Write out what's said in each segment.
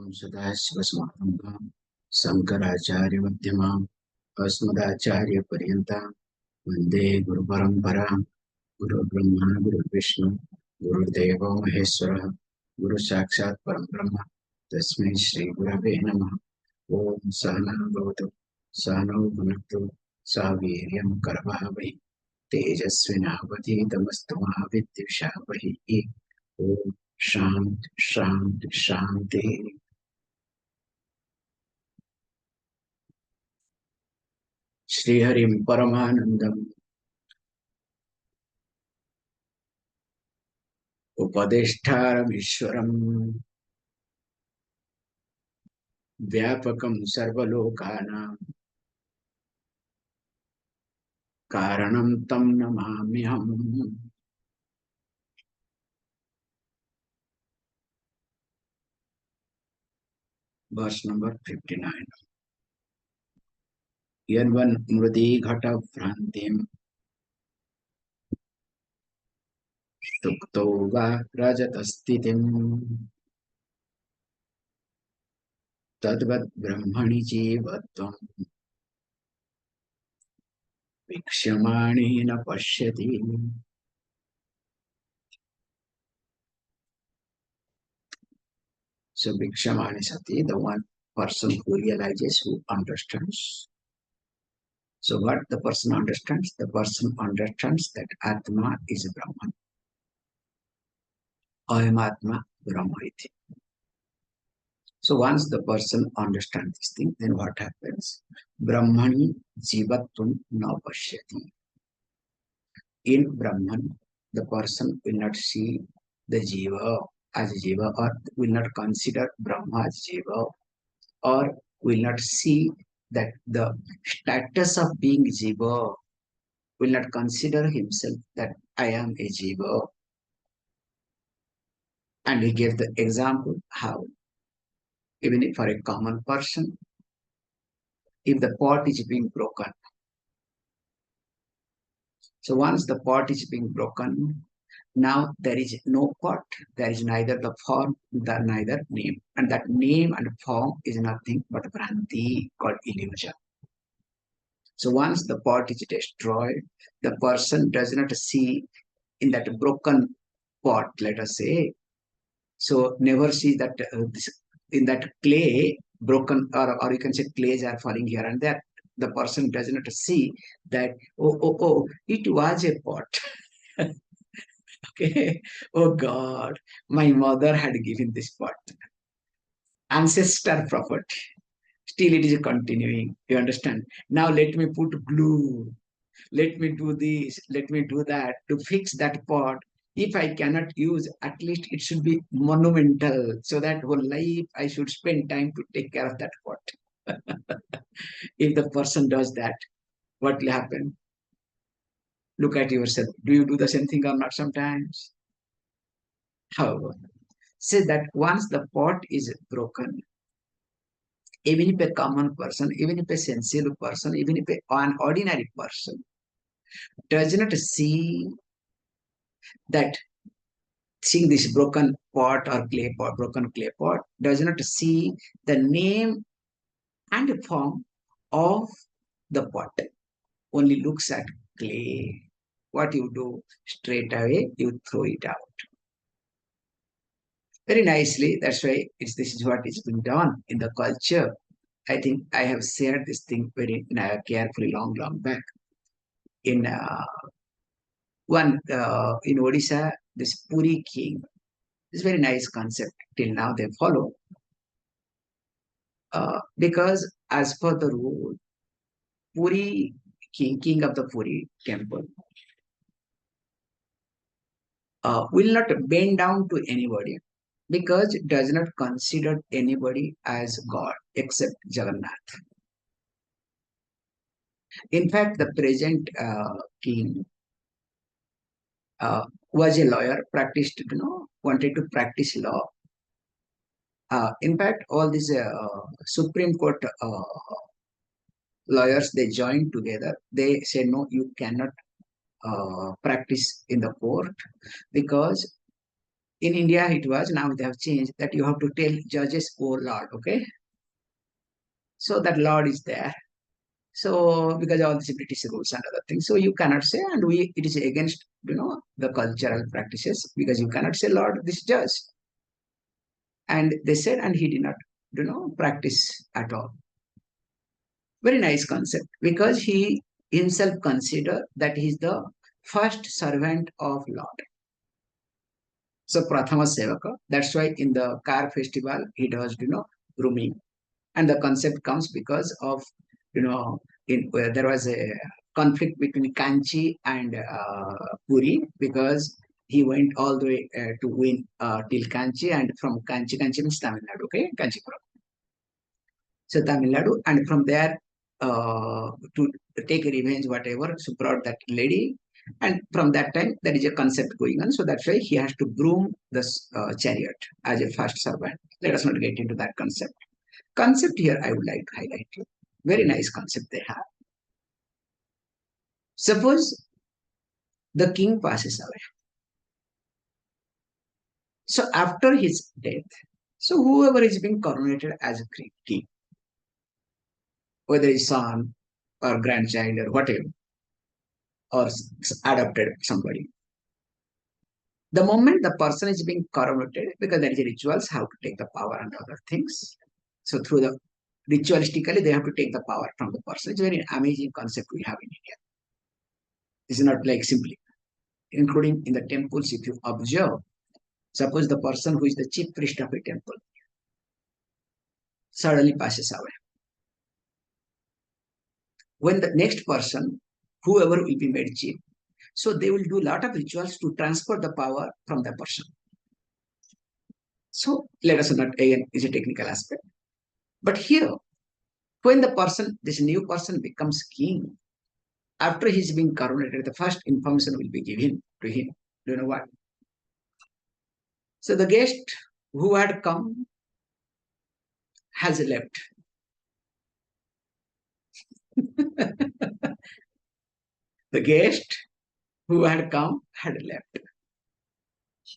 Om Sadashiva Sankaracharya Madhyamam Asmadacharya Paryantam Vande Guru Paramparam Guru Brahma Guru Vishnu Guru Deva Maheswara Guru Sakshat Param Brahma Tasmai Shri Gurave Namaha Om Sahana Bhavatu Sahano Bhunaktu Saviryam Karvavai Tejasvinavati Damastu Mahavidyushavai Om Shanti Shanti Shanti. Shri Harim Paramanandam Upadeshtaram Ishwaram Vyapakam Sarvalokanam Karanam Tam Namamyaham. Verse number 59. Yadvanmṛdi ghaṭabhrāntiṃ śuktau rajatasthitim tadvadbrahmaṇi jīvatvaṃ vīkṣamāṇe paśyati. So vīkṣamāṇe sati, the one person who realizes, who understands. So what the person understands? The person understands that Ātma is Brahman. I am Ātma, Brahma iti. So once the person understands this thing, then what happens? Brahmani jīvatvaṃ na paśyati. In Brahman, the person will not see the jiva as jiva, or will not consider Brahma as jiva, or will not see that the status of being jiva, will not consider himself that I am a jiva. And he gave the example how, even if for a common person, if the pot is being broken, so once the pot is being broken, now there is no pot, there is neither the form, neither name. And that name and form is nothing but bhranti, called illusion. So once the pot is destroyed, the person does not see in that broken pot, let us say, so never see that in that clay broken, or you can say clays are falling here and there. The person does not see that, oh, it was a pot. Okay, oh God, my mother had given this pot. Ancestor property. Still it is continuing. You understand? Now let me put glue. Let me do this. Let me do that to fix that pot. If I cannot use, at least it should be monumental, so that whole life I should spend time to take care of that pot. If the person does that, what will happen? Look at yourself. Do you do the same thing or not sometimes? However, say that once the pot is broken, even if a common person, even if a sensible person, even if an ordinary person does not see that, seeing this broken pot or clay pot, broken clay pot, does not see the name and form of the pot, only looks at clay. What you do? Straight away, you throw it out. Very nicely, that's why this is what is being done in the culture. I think I have shared this thing very carefully long back. In in Odisha, this Puri king, this very nice concept, till now they follow. Because as per the rule, Puri king of the Puri temple, will not bend down to anybody, because it does not consider anybody as God except Jagannath. In fact, the present king was a lawyer, practiced, wanted to practice law. In fact, all these Supreme Court lawyers, they joined together. They said, no, you cannot practice in the court, because In India, it was, now they have changed that you have to tell judges, oh Lord, okay? So that Lord is there. So because all these British rules and other things, so you cannot say, and it is against, the cultural practices, because you cannot say Lord, this judge. And they said, and he did not, practice at all. Very nice concept, because he himself considered that he is the first servant of Lord. So Prathama Sevaka, that's why in the car festival, he does, grooming. And the concept comes because of, where there was a conflict between Kanchi and Puri, because he went all the way to win till Kanchi, and from Kanchi means Tamil Nadu, okay, Kanchipuram. So Tamil Nadu, and from there to take a revenge, whatever, so brought that lady, and from that time there is a concept going on. So that's why he has to groom this chariot as a first servant. Let us not get into that concept. Concept here I would like to highlight you. Very nice concept they have. Suppose the king passes away. So after his death, so whoever is being coronated as a king, whether his son or grandchild or whatever, or adopted somebody, the moment the person is being coronated, because there is a rituals how to take the power and other things. So through the ritualistically, they have to take the power from the person. It's a very amazing concept we have in India. This is not like simply, including in the temples, if you observe, suppose the person who is the chief priest of a temple suddenly passes away. When the next person, whoever will be made chief, so they will do a lot of rituals to transfer the power from the person. So let us not, again, is a technical aspect. But here, when the person, this new person becomes king, after he's being coronated, the first information will be given to him. Do you know what? So the guest who had come has left. The guest who had come had left.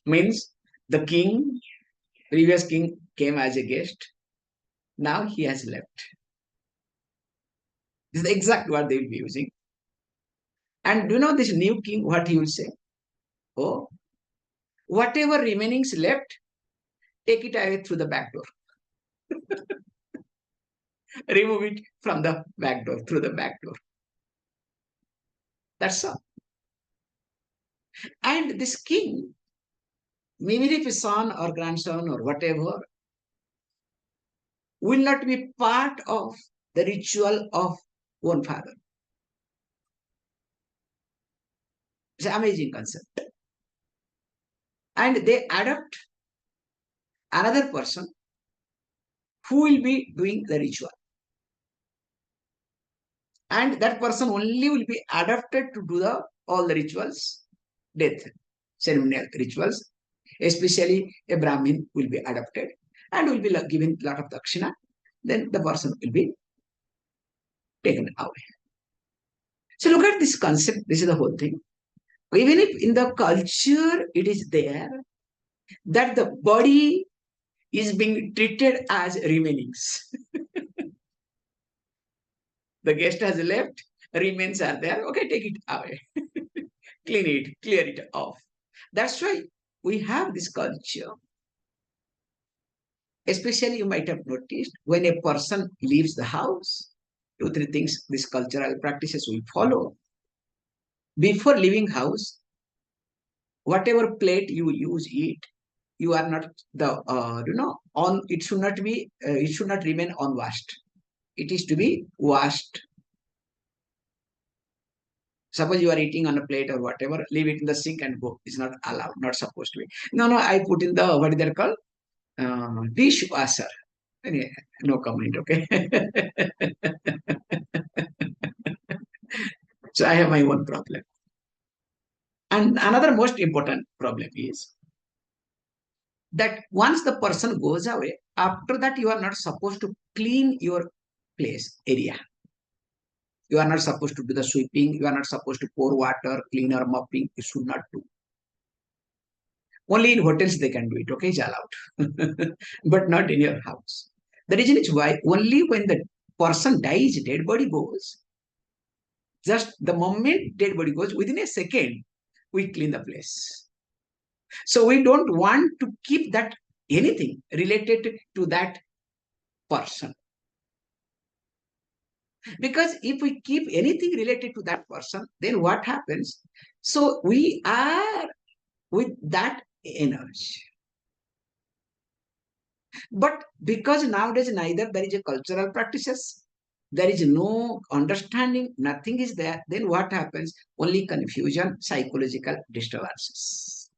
Means the king, previous king came as a guest. Now he has left. This is the exact word they will be using. And do you know this new king, what he will say? Oh, whatever remainings left, take it away through the back door. Remove it from the back door, through the back door. That's all. And this king, maybe if his son or grandson or whatever, will not be part of the ritual of one father. It's an amazing concept. And they adopt another person who will be doing the ritual. And that person only will be adapted to do all the rituals, death, ceremonial rituals. Especially a Brahmin will be adopted and will be given a lot of dakshina. Then the person will be taken away. So look at this concept. This is the whole thing. Even if in the culture it is there that the body is being treated as remainings. The guest has left, remains are there. Okay, take it away. Clean it, clear it off. That's why we have this culture. Especially you might have noticed when a person leaves the house, 2-3 things, these cultural practices will follow. Before leaving house, whatever plate you use, eat, you are not the on. It should not be. It should not remain unwashed. It is to be washed. Suppose you are eating on a plate or whatever, leave it in the sink and go. It's not allowed. Not supposed to be. No. I put in the, what is that called? Dishwasher. Anyway, no comment. Okay. So I have my own problem. And another most important problem is that once the person goes away, after that you are not supposed to clean your place, area. You are not supposed to do the sweeping. You are not supposed to pour water, clean or mopping. You should not do. Only in hotels they can do it, okay, it's allowed. But not in your house. The reason is why only when the person dies, dead body goes, just the moment dead body goes, within a second, we clean the place. So we don't want to keep that anything related to that person. Because if we keep anything related to that person, then what happens? So we are with that energy. But because nowadays neither there is a cultural practices, there is no understanding, nothing is there, then what happens? Only confusion, psychological disturbances.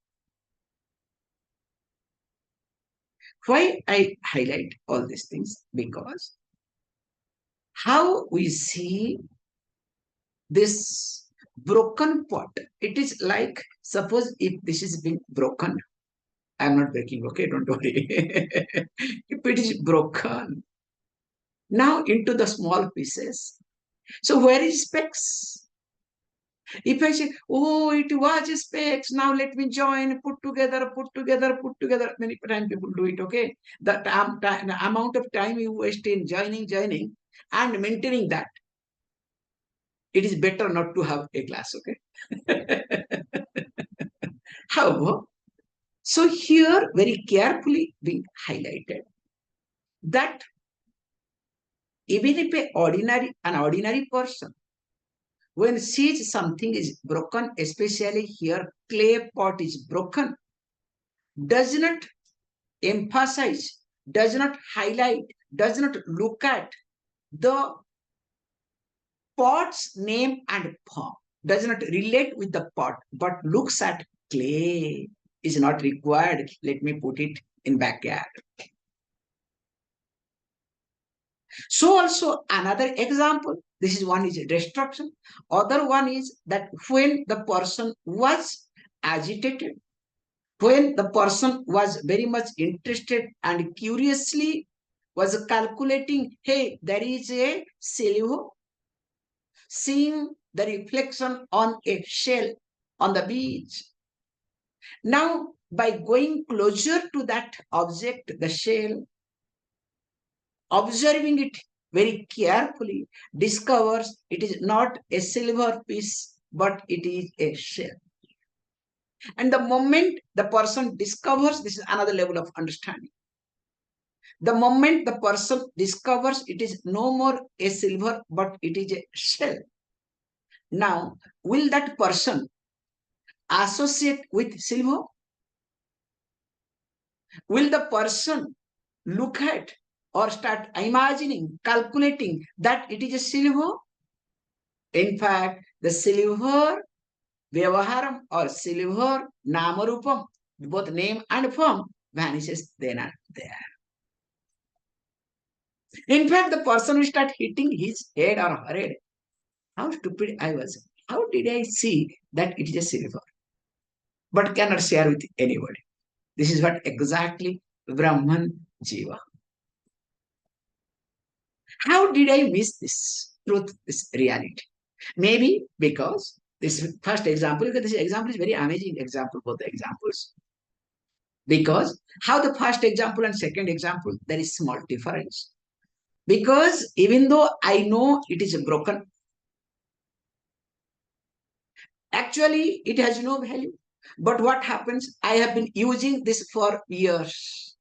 Why I highlight all these things? Because how we see this broken pot, it is like, suppose if this is being broken, I'm not breaking, okay, don't worry. If it is broken, now into the small pieces. So where is specks? If I say, oh, it was specks, now let me join, put together, put together, put together. Many times people do it, okay? The amount of time you waste in joining, and maintaining that, it is better not to have a class, okay? However, so here very carefully being highlighted that even if an ordinary person, when sees something is broken, especially here clay pot is broken, does not emphasize, does not highlight, does not look at the pot's name and form, does not relate with the pot, but looks at clay, is not required. Let me put it in backyard. So also another example, this is one is destruction, other one is that when the person was agitated, when the person was very much interested and curiously was calculating, hey, there is a silver, seeing the reflection on a shell on the beach. Now, by going closer to that object, the shell, observing it very carefully, discovers it is not a silver piece, but it is a shell. And the moment the person discovers, this is another level of understanding. The moment the person discovers it is no more a silver, but it is a shell. Now, will that person associate with silver? Will the person look at or start imagining, calculating that it is a silver? In fact, the silver vyavaharam or silver nāma-rūpam, both name and form, vanishes then and there. In fact, the person will start hitting his head or her head. How stupid I was. How did I see that it is a silver? But cannot share with anybody. This is what exactly Brahman Jiva. How did I miss this truth, this reality? Maybe because this first example, because this example is very amazing example, both the examples. Because how the first example and second example, there is small difference. Because even though I know it is broken, actually it has no value. But what happens? I have been using this for years.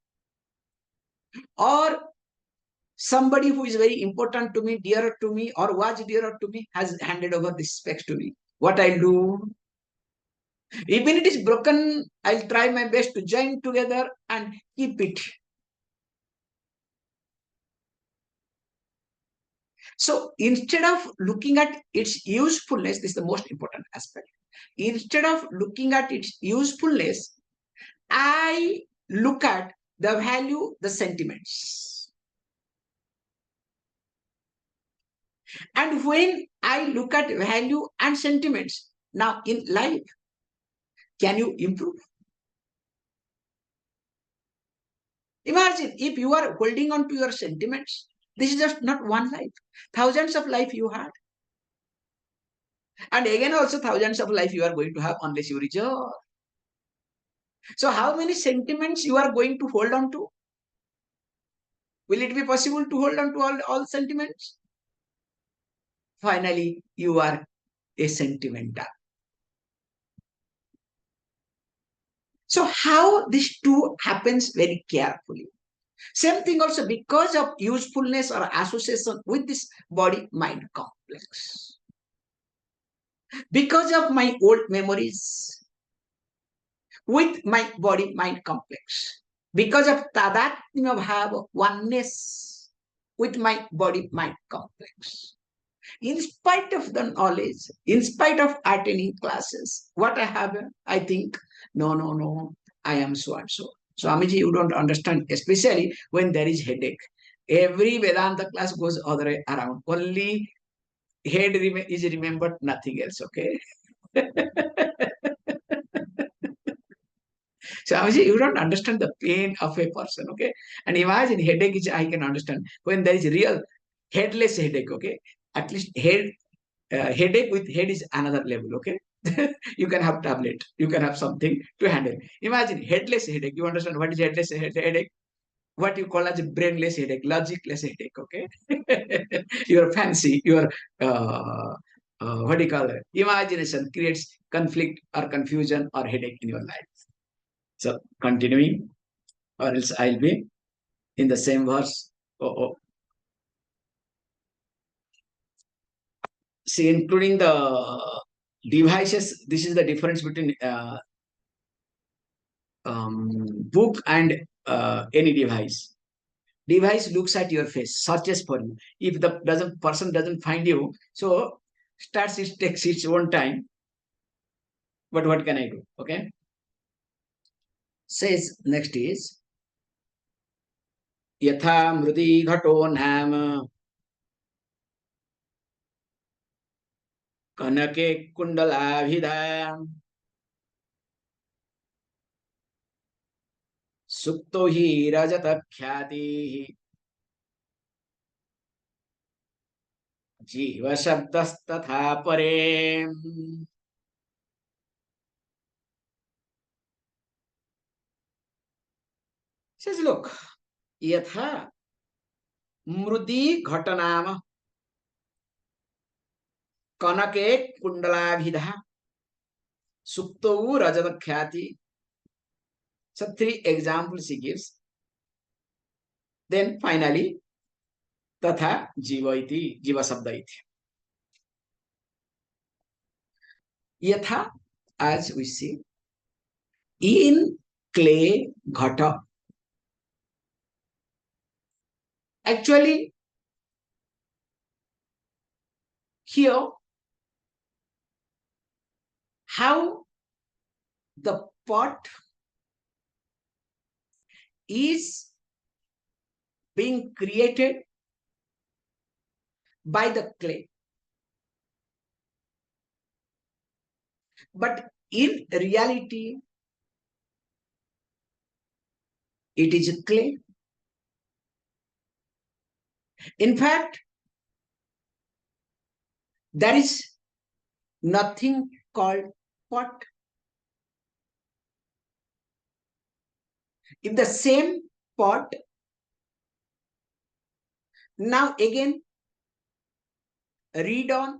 Or somebody who is very important to me, dearer to me, or was dearer to me, has handed over this specs to me. What I do, even it is broken, I'll try my best to join together and keep it. So instead of looking at its usefulness, this is the most important aspect. Instead of looking at its usefulness, I look at the value, the sentiments. And when I look at value and sentiments, now in life, can you improve? Imagine if you are holding on to your sentiments, this is just not one life. Thousands of life you had. And again also thousands of life you are going to have unless you resolve. So how many sentiments you are going to hold on to? Will it be possible to hold on to all sentiments? Finally, you are a sentimental. So how this two happens very carefully. Same thing also because of usefulness or association with this body-mind complex. Because of my old memories with my body-mind complex. Because of tadatmya bhava, oneness with my body-mind complex. In spite of the knowledge, in spite of attending classes, what I have, I think, no, I am so and so. Swamiji, you don't understand, especially when there is headache. Every Vedanta class goes other way around. Only head is remembered, nothing else, okay? Swamiji, you don't understand the pain of a person, okay? And imagine headache is, I can understand. When there is real headless headache, okay? At least headache with head is another level, okay? You can have tablet, you can have something to handle. Imagine headless headache. You understand what is headless headache? What you call as a brainless headache, logicless headache, okay? Your fancy, your what do you call it? Imagination creates conflict or confusion or headache in your life. So continuing, or else I'll be in the same verse. Oh. See, including the devices, this is the difference between book and any device. Device looks at your face, searches for you. If the person doesn't find you, so takes its own time. But what can I do? Okay. Says next is yatha mrudi ghato nama kanake kundalavida sukto hi rajatasthitim jīvatvaṃ pare. Says, look, yatha mrudi ghatanama kanake kundalavida śuktau rajatasthitim. So three examples he gives. Then finally, tatha jiva iti, jiva sabda iti. Yatha, as we see, in clay ghata. Actually, here, how the pot is being created by the clay. But in reality, it is clay. In fact, there is nothing called pot. If the same pot now again read on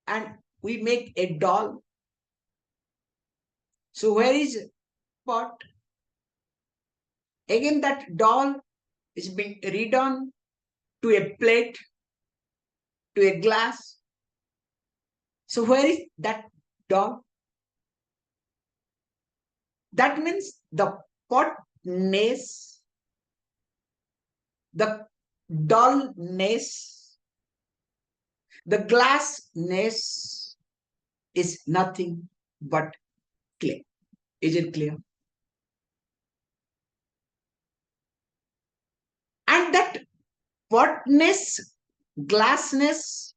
and we make a doll. So where is pot? Again that doll is being read on to a plate, to a glass. So where is that doll? That means the potness, the dullness, the glassness is nothing but clay. Is it clear? And that potness, glassness,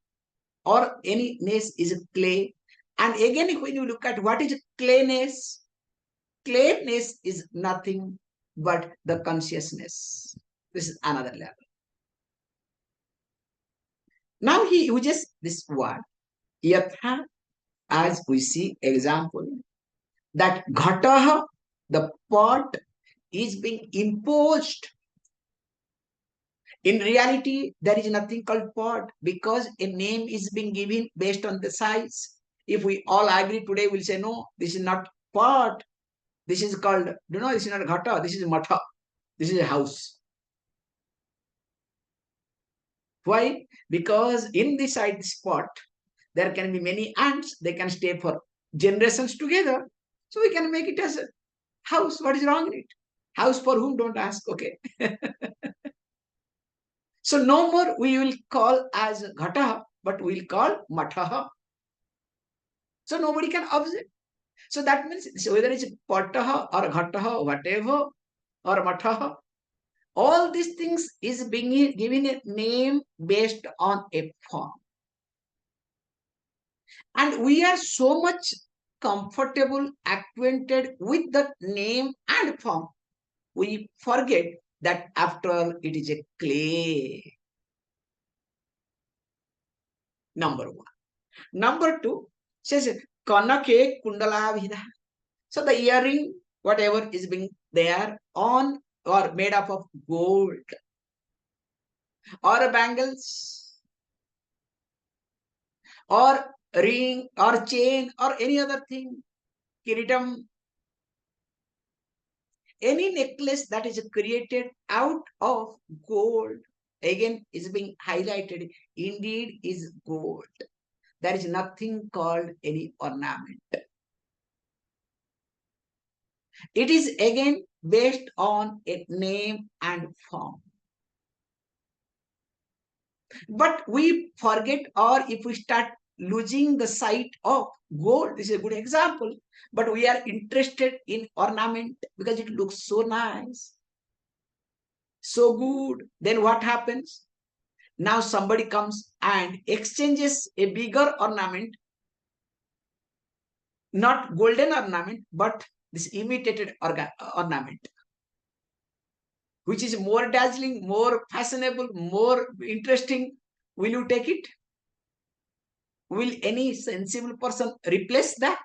or anyness is clay. And again, when you look at what is clayness, clayness is nothing but the consciousness. This is another level. Now he uses this word, yatha, as we see example, that ghataha The pot is being imposed. In reality, there is nothing called pot because a name is being given based on the size. If we all agree today, we'll say, no, this is not pot. This is called, this is not ghata, this is matha. This is a house. Why? Because in this side spot, there can be many ants. They can stay for generations together. So we can make it as a house. What is wrong in it? House for whom? Don't ask. Okay. So no more we will call as ghata, but we will call matha. So nobody can observe. So that means whether it's pataha or ghataha, whatever, or matha, all these things is being given a name based on a form. And we are so much comfortable, acquainted with the name and form. We forget that after all, it is a clay. Number one. Number two says Kanake Kundala. So the earring, whatever is being there on or made up of gold or bangles or ring or chain or any other thing, kiritam, any necklace that is created out of gold, again is being highlighted, indeed is gold. There is nothing called any ornament. It is again based on a name and form. But we forget, or if we start losing the sight of gold, this is a good example, but we are interested in ornament because it looks so nice, so good. Then what happens? Now somebody comes and exchanges a bigger ornament, not golden ornament, but this imitated ornament, which is more dazzling, more fashionable, more interesting. Will you take it? Will any sensible person replace that?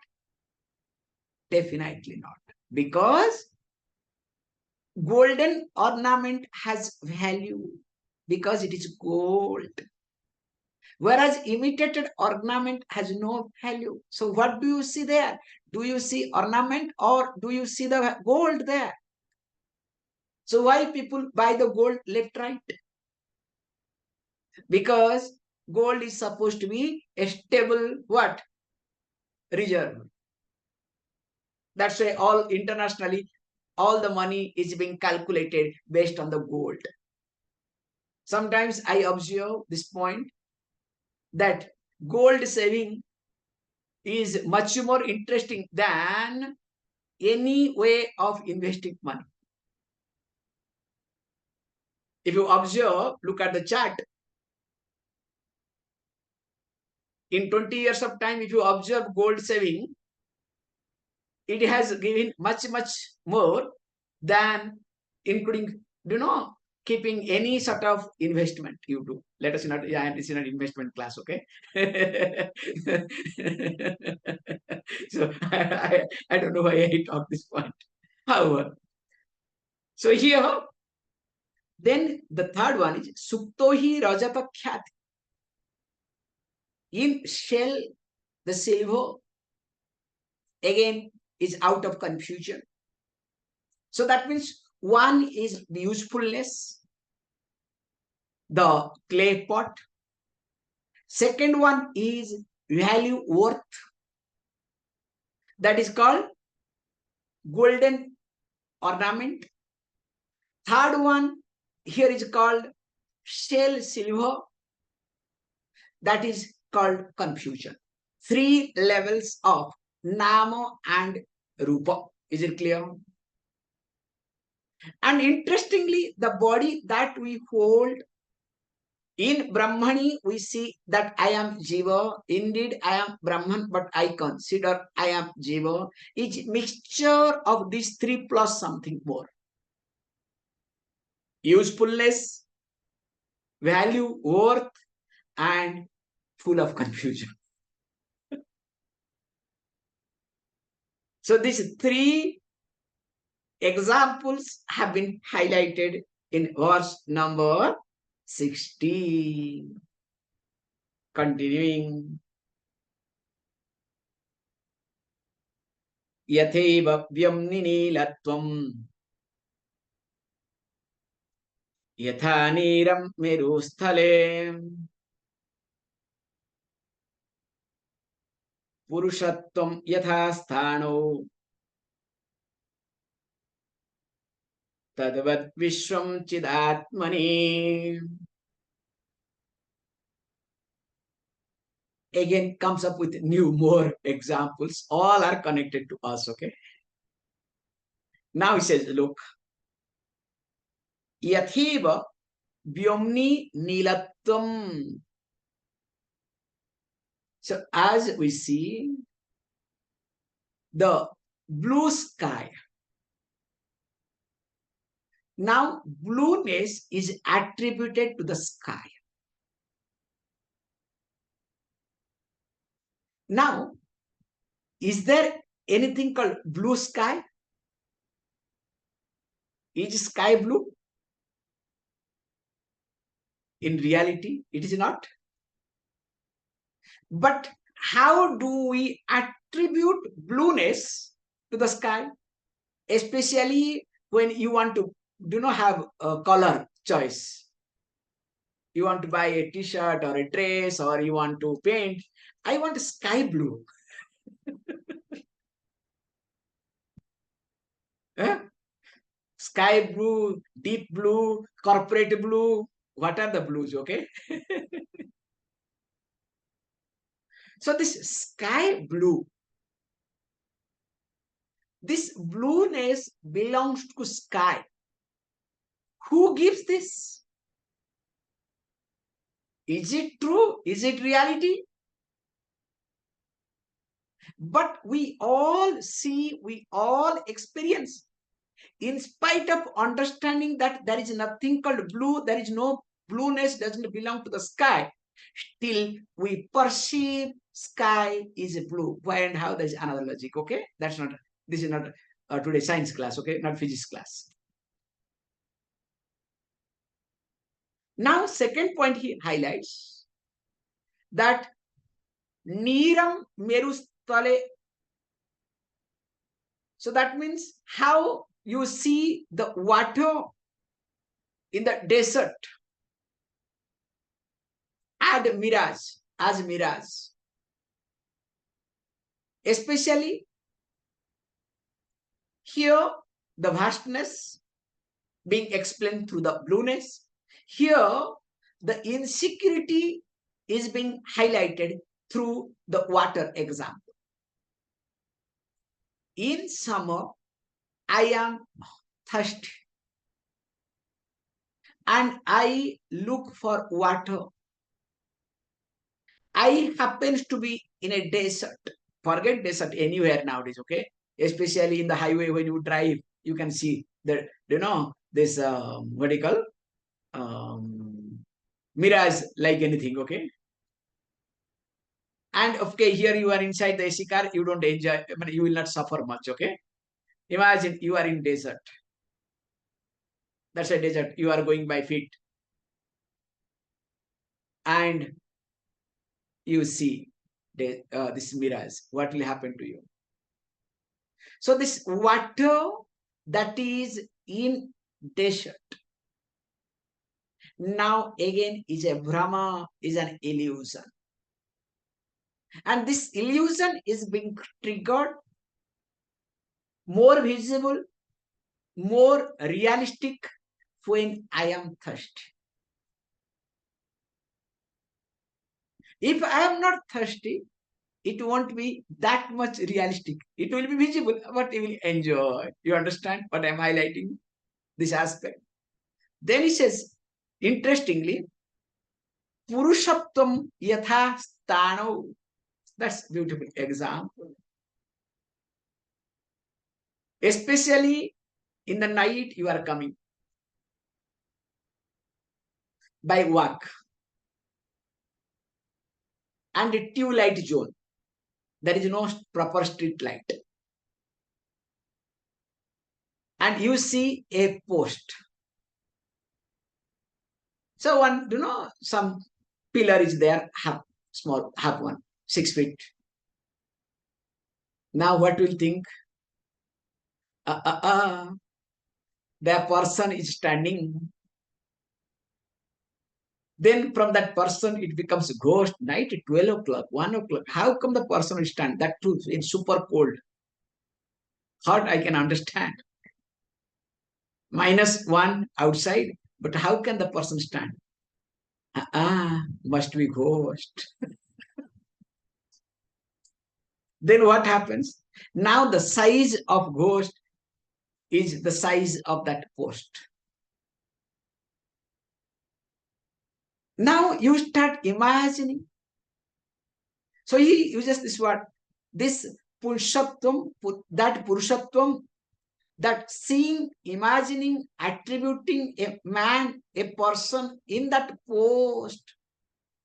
Definitely not. Because golden ornament has value because it is gold. Whereas imitated ornament has no value. So what do you see there? Do you see ornament or do you see the gold there? So why people buy the gold left, right? Because gold is supposed to be a stable what? Reserve. That's why all internationally, all the money is being calculated based on the gold. Sometimes I observe this point that gold saving is much more interesting than any way of investing money. If you observe, look at the chart. In 20 years of time, if you observe gold saving, it has given much, much more than including, keeping any sort of investment you do. Let us not, yeah, this is an investment class, okay? So I don't know why I talk this point. However, so here, then the third one is substantiality rajatasthitim. In shell, the silver again is out of confusion. So that means one is usefulness, the clay pot. Second one is value worth. That is called golden ornament. Third one here is called shell silver. That is called confusion. 3 levels of nama and rūpa. Is it clear? And interestingly, the body that we hold in Brahmani, we see that I am Jiva. Indeed, I am Brahman, but I consider I am Jiva. It's mixture of these 3 plus something more. Usefulness, value, worth, and full of confusion. So these 3 examples have been highlighted in verse number 16. Continuing. Yatheva vyamninilatvam yatha neeram merusthale purushattvam yatha sthano tadvad vishvam chidatmani. Again comes up with new more examples. All are connected to us, okay? Now he says, look, yatheva vyomni nilatvam. So as we see, the blue sky. Now, blueness is attributed to the sky. Now, is there anything called blue sky? Is sky blue? In reality, it is not. But how do we attribute blueness to the sky? Especially when you want to do not have a color choice. You want to buy a t-shirt or a dress, or you want to paint. I want sky blue. Sky blue, deep blue, corporate blue. What are the blues, okay? So this sky blue, this blueness belongs to sky. Who gives this? Is it true? Is it reality? But we all see, we all experience. In spite of understanding that there is nothing called blue, there is no blueness, doesn't belong to the sky, still we perceive sky is blue. Why and how? There is another logic, okay? That's not, this is not today's science class, okay? Not physics class. Now, second point he highlights that Niram Merustale. So that means how you see the water in the desert as mirage. Especially here, the vastness being explained through the blueness. Here, the insecurity is being highlighted through the water example. In summer, I am thirsty and I look for water. I happens to be in a desert. Forget desert anywhere nowadays, okay? Especially in the highway when you drive, you can see that, this, what do you call? Mirage like anything, okay? And okay, here you are inside the AC car, you don't enjoy, you will not suffer much, okay? Imagine you are in desert. That's a desert. You are going by feet. And you see this mirage. What will happen to you? So this water that is in desert, now again is a Brahma, is an illusion. And this illusion is being triggered, more visible, more realistic when I am thirsty. If I am not thirsty, it won't be that much realistic. It will be visible, but you will enjoy. You understand what I'm highlighting? This aspect. Then he says, interestingly, Purushattvam yatha sthano. That's a beautiful example. Especially in the night, you are coming by walk and a twilight zone. There is no proper street light. and you see a post. So one, some pillar is there, half small, half one, 6 feet. Now what will think? Uh, uh, uh, the person is standing. Then from that person, it becomes ghost. Night at 12 o'clock, 1 o'clock. How come the person will stand? That too in super cold. Hot, I can understand. -1 outside. But how can the person stand? Must be ghost. Then what happens? Now the size of ghost is the size of that post. Now you start imagining. So he uses this word, this Purushatvam, that seeing, imagining, attributing a man, a person in that post.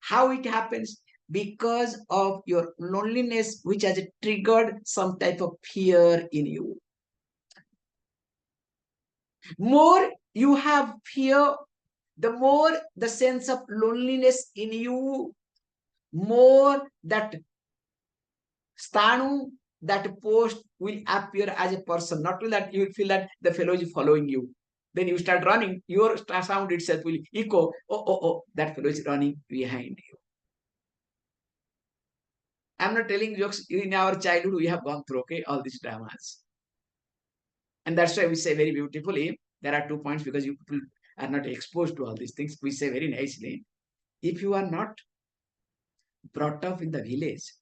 How it happens? Because of your loneliness, which has triggered some type of fear in you. More you have fear, the more the sense of loneliness in you, more that stanu, that post will appear as a person. Not only that, you will feel that the fellow is following you. Then you start running, your sound itself will echo, oh, that fellow is running behind you. I'm not telling jokes. In our childhood, we have gone through, okay, all these dramas. And that's why we say very beautifully, there are 2 points because you people are not exposed to all these things. We say very nicely, if you are not brought up in the village,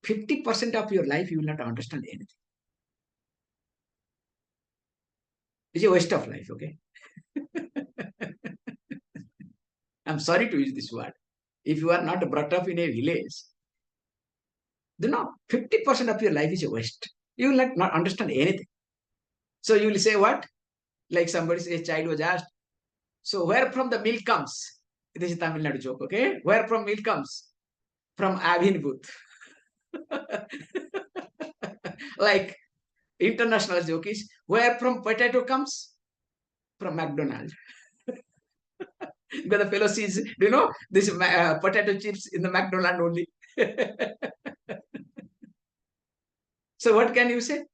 50% of your life, you will not understand anything. It's a waste of life, okay? I'm sorry to use this word. If you are not brought up in a village, 50% of your life is a waste. You will not understand anything. So you will say what? Like a child was asked, so where from the milk comes? This is Tamil Nadu joke, okay? Where from milk comes? From Avinbhuth. Like international joke is, where from potato comes? From McDonald's. Because the fellow sees, this potato chips in the McDonald's only. So what can you say?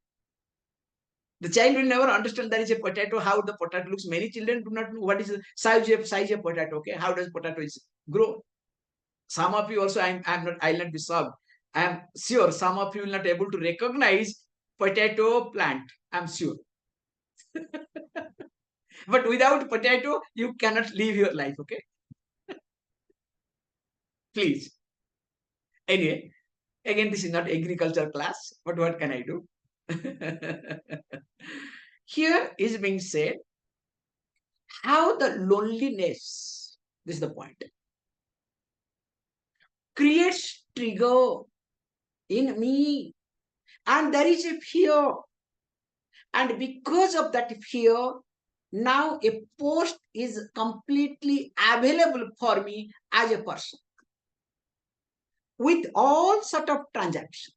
The child will never understand there is a potato, how the potato looks. Many children do not know what is the size of potato, okay? How does potato grow? Some of you also, I'll not be shocked. I am sure some of you will not able to recognize potato plant. I'm sure. But without potato, you cannot live your life, okay? Please. Anyway, again, this is not agriculture class, but what can I do? Here is being said how the loneliness, this is the point, creates trigger in me, and there is a fear, and because of that fear, now a post is completely available for me as a person with all sort of transactions.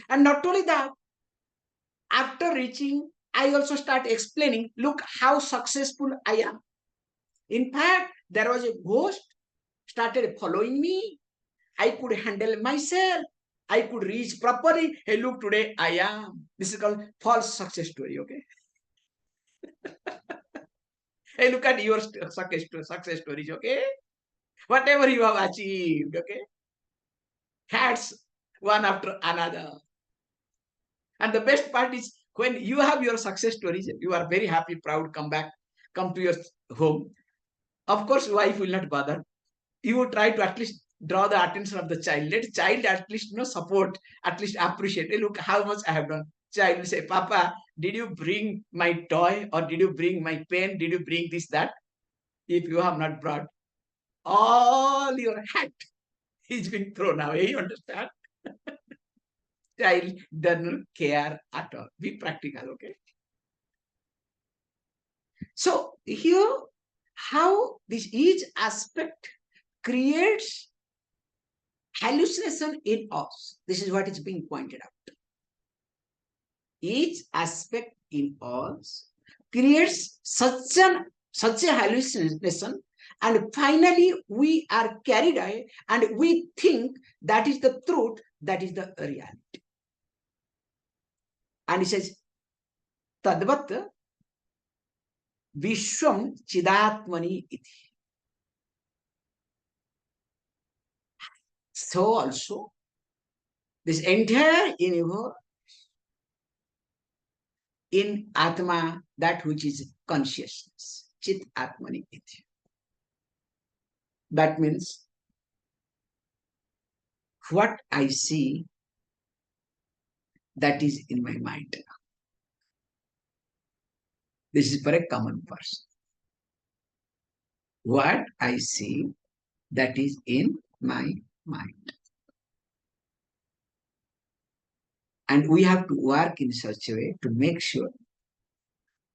And not only that, after reaching, I also start explaining, look how successful I am. In fact, there was a ghost started following me. I could handle myself. I could reach properly. Hey, look, today I am. This is called false success story, okay? Hey, look at your success stories, okay? Whatever you have achieved, okay? Hats one after another. And the best part is when you have your success stories, you are very happy, proud, come to your home. Of course, wife will not bother. You will try to at least draw the attention of the child. Let child at least support, at least appreciate. Hey, look how much I have done. Child will say, Papa, did you bring my toy or did you bring my pen? Did you bring this, that? If you have not brought, all your hat is being thrown away. You understand? Child doesn't care at all. Be practical, okay? So here, how this each aspect creates hallucination in us. This is what is being pointed out. Each aspect in us creates such a hallucination, and finally we are carried away and we think that is the truth, that is the reality. And he says, tadvat vishvam chidatmani iti. So also, this entire universe in Ātma, that which is consciousness, chit atmani iti. That means what I see, that is in my mind. This is for a common person. What I see, that is in my mind. And we have to work in such a way to make sure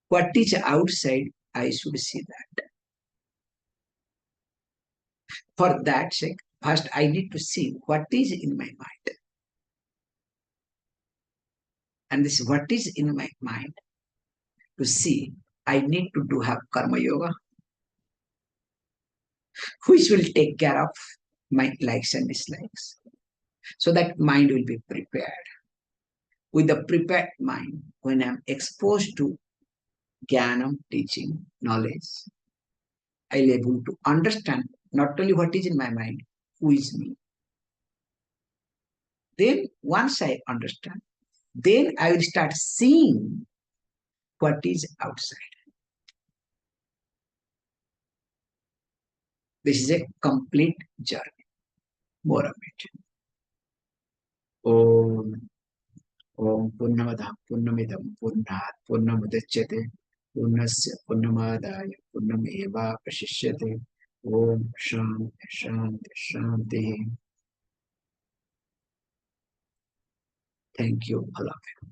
what is outside, I should see that. For that sake, first I need to see what is in my mind. And this what is in my mind, to see, I need to have karma yoga, which will take care of my likes and dislikes, so that mind will be prepared. With a prepared mind, when I'm exposed to jnanam, teaching, knowledge, I'll able to understand not only what is in my mind, who is me. Then once I understand, then I will start seeing what is outside. This is a complete journey. More of it. Om Om Purnamada Purnamidam Purnat Purnamudachyate Purnasya Purnamadaya Purnameva Vasishyate. Om Shanti Shanti Shanti. Thank you, all of you.